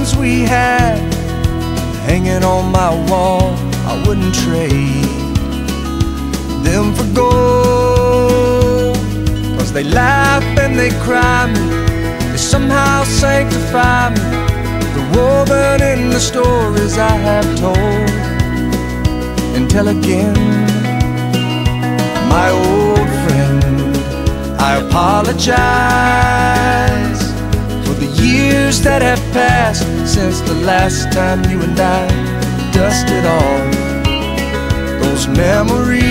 times we had hanging on my wall, I wouldn't trade them for gold. 'Cause they laugh and they cry me, they somehow sanctify me. They're woven in the stories I have told and tell again. My old friend, I apologize for the years that have passed since the last time you and I dusted off those memories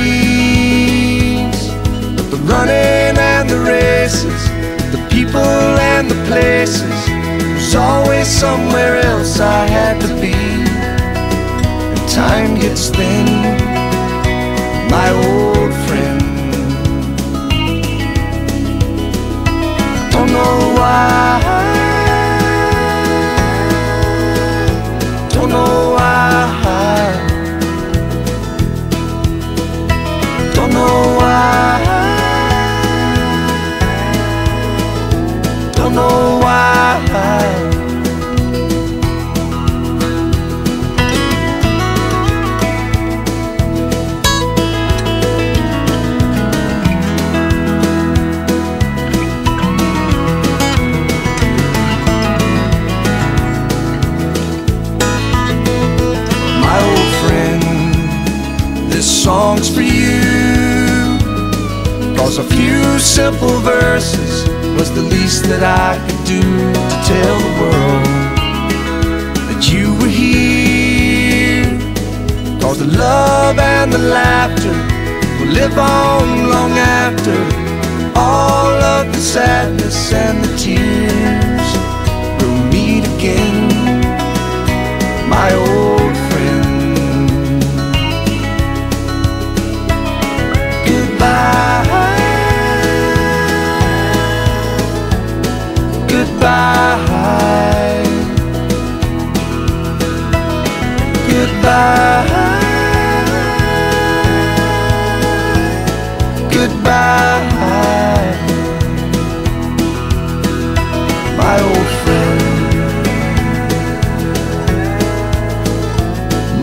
of the running and the races, the people and the places. There's always somewhere else I had to be. And time gets thin, my old friend. Don't know why, don't know why, don't know why, don't know why. This song's for you, 'cause a few simple verses was the least that I could do to tell the world that you were here. 'Cause the love and the laughter will live on long after all of the sadness and the tears. We'll meet again, my old friend. Goodbye, goodbye, goodbye, my old friend,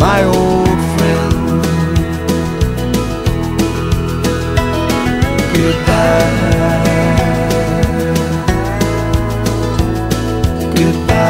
my old friend. Goodbye, goodbye.